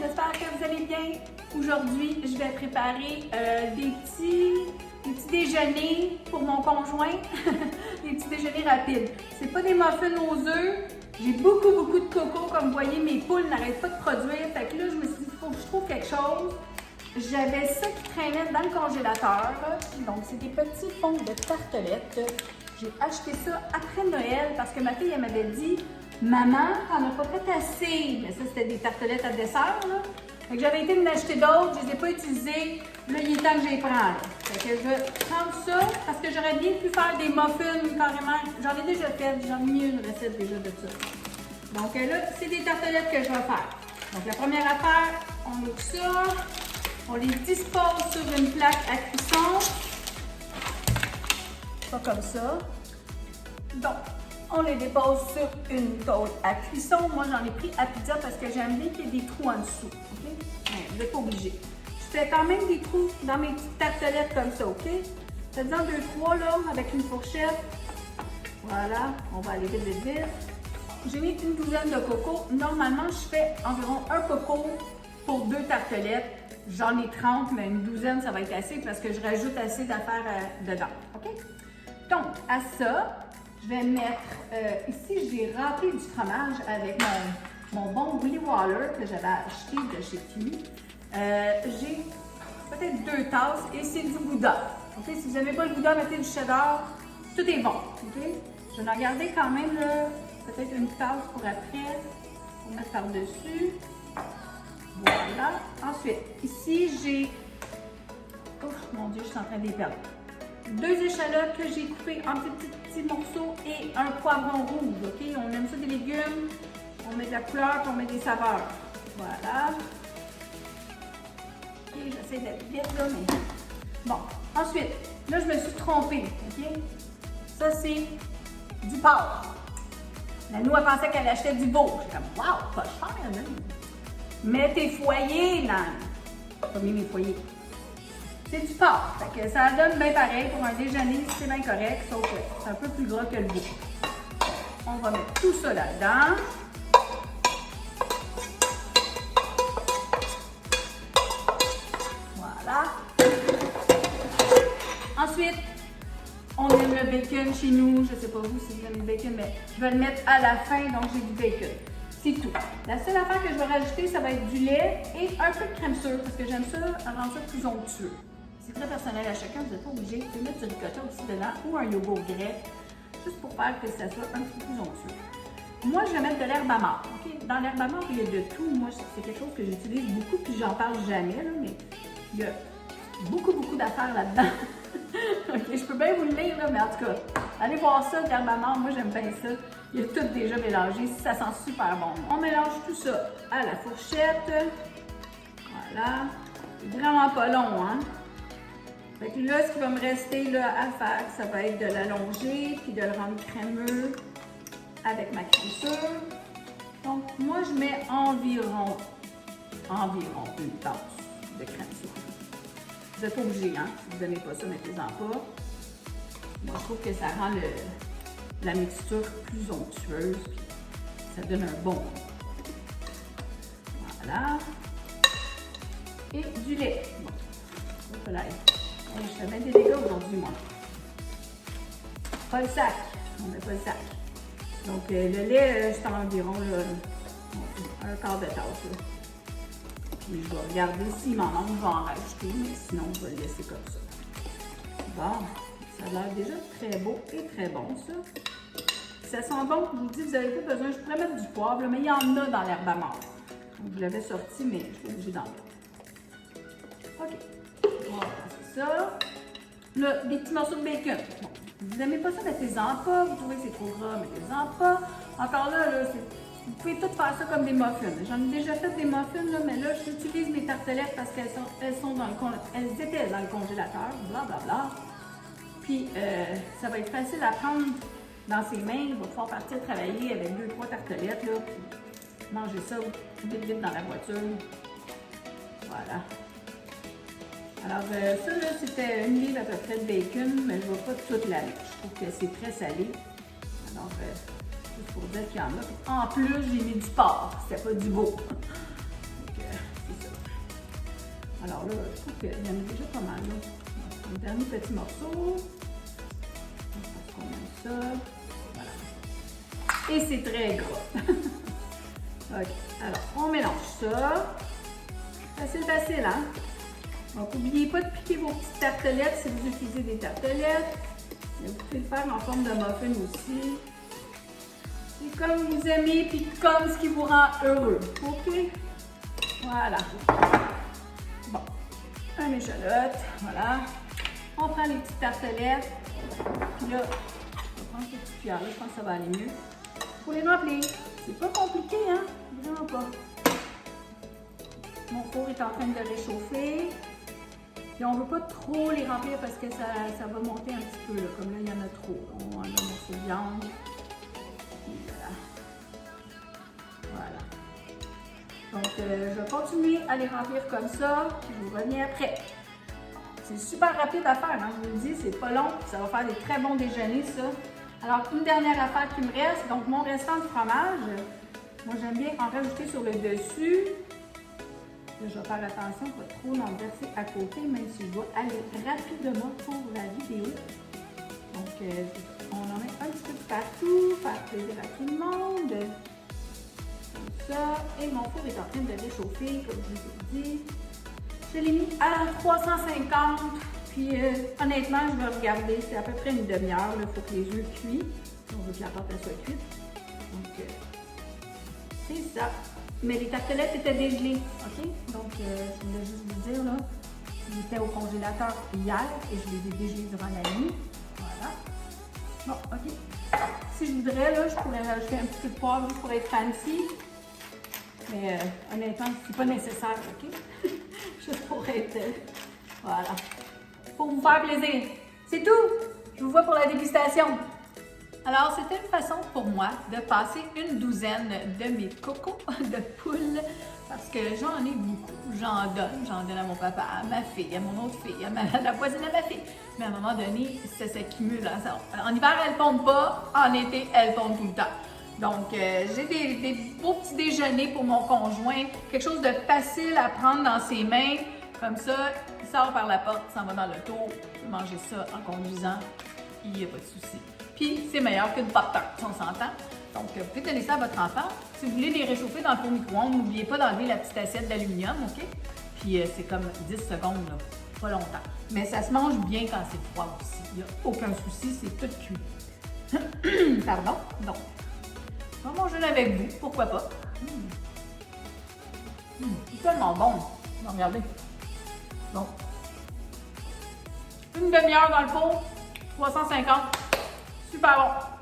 j'espère que vous allez bien. Aujourd'hui, je vais préparer des petits déjeuners pour mon conjoint, des petits déjeuners rapides. C'est pas des muffins aux œufs, j'ai beaucoup de coco, comme vous voyez, mes poules n'arrêtent pas de produire, fait que là, je me suis dit, il faut que je trouve quelque chose. J'avais ça qui traînait dans le congélateur, donc c'est des petits fonds de tartelettes. J'ai acheté ça après Noël parce que ma fille, elle m'avait dit, maman, t'en as pas fait assez. Mais ça, c'était des tartelettes à dessert, là. Fait que j'avais été m'en acheter d'autres, je les ai pas utilisées. Là, il est temps que je les prenne. Fait que je vais prendre ça parce que j'aurais bien pu faire des muffins carrément. J'en ai déjà fait, j'en ai mis une recette déjà de ça. Donc là, c'est des tartelettes que je vais faire. Donc la première affaire, on ouvre ça, on les dispose sur une plaque à cuisson. Pas comme ça. Donc, on les dépose sur une côte à cuisson. Moi, j'en ai pris à pizza parce que j'aime bien qu'il y ait des trous en dessous. Okay? Ouais, vous n'êtes pas obligé. Je fais quand même des trous dans mes petites tartelettes comme ça, OK? Faites-en 2-3 là, avec une fourchette. Voilà, on va aller vite. J'ai mis une douzaine de coco. Normalement, je fais environ un coco pour 2 tartelettes. J'en ai 30, mais une douzaine, ça va être assez parce que je rajoute assez d'affaires dedans. OK? Donc, à ça, je vais mettre, ici, j'ai rempli du fromage avec mon bon Willy Waller que j'avais acheté de chez Kimi. J'ai peut-être 2 tasses et c'est du Gouda. Okay? Si vous n'aimez pas le Gouda, mettez du cheddar. Tout est bon. Okay? Je vais en garder quand même peut-être une tasse pour après, pour mettre par-dessus. Voilà. Ensuite, ici, j'ai... Oh mon Dieu, je suis en train de les perdre. 2 échalotes que j'ai coupées en petits morceaux et un poivron rouge. OK? On aime ça des légumes, on met de la couleur, puis on met des saveurs. Voilà. OK, j'essaie d'être vite là, mais... Bon. Ensuite, là, je me suis trompée. OK? Ça, c'est du porc. La nous, elle pensait qu'elle achetait du veau. J'étais comme, wow, pas cher, là. Mets tes foyers, là. Pas mis mes foyers. C'est du porc. Fait que ça donne bien pareil pour un déjeuner, c'est bien correct, sauf que c'est un peu plus gras que le veau. On va mettre tout ça là-dedans. Voilà. Ensuite, on aime le bacon chez nous. Je ne sais pas vous si vous aimez le bacon, mais je vais le mettre à la fin, donc j'ai du bacon. C'est tout. La seule affaire que je vais rajouter, ça va être du lait et un peu de crème sûre, parce que j'aime ça rendre ça plus onctueux. C'est très personnel à chacun, vous n'êtes pas obligé de mettre du ricotta aussi dedans ou un yogourt grec, juste pour faire que ça soit un petit peu plus onctueux. Moi, je vais mettre de l'herbe amare. Okay? Dans l'herbe amare, il y a de tout. Moi, c'est quelque chose que j'utilise beaucoup, puis j'en parle jamais, là, mais il y a beaucoup d'affaires là-dedans. Okay, je peux bien vous le lire, là, mais en tout cas, allez voir ça, l'herbe amare, moi j'aime bien ça. Il y a tout déjà mélangé, ça sent super bon. On mélange tout ça à la fourchette. Voilà. C'est vraiment pas long, hein? Fait que là, ce qui va me rester là, à faire, ça va être de l'allonger puis de le rendre crémeux avec ma crème sûre. Donc, moi, je mets environ une tasse de crème sûre. Vous n'êtes pas obligé, hein? Si vous n'aimez pas ça, mettez-en pas. Moi, je trouve que ça rend la mixture plus onctueuse, puis ça donne un bon goût. Voilà. Et du lait. Bon, voilà. Je fais bien des dégâts aujourd'hui, moi. Pas le sac. On met pas le sac. Donc, le lait, c'est environ un quart de tasse. Là. Puis, je vais regarder s'il m'en manque, je vais en rajouter, mais sinon, je vais le laisser comme ça. Bon, ça a l'air déjà très beau et très bon, ça. Ça sent bon, je vous dis, vous n'avez pas besoin, je pourrais mettre du poivre, mais il y en a dans l'herbe amare. Donc, je l'avais sorti, mais je suis obligée d'en mettre. OK. Voilà, c'est ça. Là, des petits morceaux de bacon. Bon, vous n'aimez pas ça, mettez-en pas. Vous trouvez que c'est trop gras, mettez-en pas. Encore là, vous pouvez tout faire ça comme des muffins. J'en ai déjà fait des muffins, là, mais là, j'utilise mes tartelettes parce qu'elles étaient dans le congélateur, blablabla. Puis, ça va être facile à prendre dans ses mains. Il va pouvoir partir travailler avec 2-3 tartelettes, là, puis manger ça vite dans la voiture. Voilà. Alors, ça, là, c'était une livre à peu près de bacon, mais je ne vais pas toute la livre. Je trouve que c'est très salé. Alors, juste pour dire qu'il y en a. En plus, j'ai mis du porc. C'était pas du veau. Alors là, je trouve qu'il y en a déjà pas mal. Là. On va prendre le dernier petit morceau. Parce qu'on aime ça. Voilà. Et c'est très gras. OK. Alors, on mélange ça. Facile, hein? Donc, n'oubliez pas de piquer vos petites tartelettes si vous utilisez des tartelettes. Vous pouvez le faire en forme de muffin aussi. C'est comme vous aimez, puis comme ce qui vous rend heureux. OK? Voilà. Bon. Un échalote. Voilà. On prend les petites tartelettes. Puis là, je vais prendre ces petites cuillères-là. Je pense que ça va aller mieux. Il faut les remplir. C'est pas compliqué, hein? Vraiment pas. Mon four est en train de réchauffer. Et on ne veut pas trop les remplir parce que ça va monter un petit peu. Là. Comme là, il y en a trop. On enlève un morceau de viande. Et voilà. Donc, je vais continuer à les remplir comme ça. Puis je vous reviens après. C'est super rapide à faire. Hein? Je vous le dis, c'est pas long. Ça va faire des très bons déjeuners, ça. Alors, une dernière affaire qui me reste. Donc, mon restant de fromage. Moi, j'aime bien en rajouter sur le dessus. Là, je vais faire attention, pas trop en verser à côté, même si je dois aller rapidement pour la vidéo. Donc, on en met un petit peu de partout, faire plaisir à tout le monde. Comme ça. Et mon four est en train de réchauffer, comme je vous ai dit. Je l'ai mis à 350. Puis, honnêtement, je vais regarder. C'est à peu près une demi-heure. Il faut que les œufs cuisent. On veut que la pâte soit cuite. Donc, c'est ça. Mais les tartelettes étaient dégelées, OK? Donc, je voulais juste vous dire, là, ils étaient au congélateur hier et je les ai dégelés durant la nuit. Voilà. Bon, OK. Si je voudrais, là, je pourrais rajouter un petit peu de poivre pour être fancy. Mais honnêtement, c'est pas nécessaire, OK? Juste pour être... voilà. Pour vous faire plaisir. C'est tout! Je vous vois pour la dégustation. Alors, c'était une façon pour moi de passer une douzaine de mes cocos de poule parce que j'en ai beaucoup. J'en donne à mon papa, à ma fille, à mon autre fille, à la voisine de ma fille. Mais à un moment donné, ça s'accumule. En hiver, elles ne pondent pas. En été, elles pondent tout le temps. Donc, j'ai des beaux petits déjeuners pour mon conjoint. Quelque chose de facile à prendre dans ses mains. Comme ça, il sort par la porte, il s'en va dans l'auto, il peut manger ça en conduisant. Il n'y a pas de souci. Puis, c'est meilleur qu'une pop-tart, si on s'entend. Donc, vous pouvez donner ça à votre enfant. Si vous voulez les réchauffer dans le four micro-ondes, n'oubliez pas d'enlever la petite assiette d'aluminium, OK? Puis, c'est comme 10 secondes, là. Pas longtemps. Mais ça se mange bien quand c'est froid aussi. Il n'y a aucun souci, c'est tout cuit. Pardon? Donc, je vais manger avec vous, pourquoi pas. C'est tellement bon. Regardez. Donc, une demi-heure dans le four, 350. Super bon.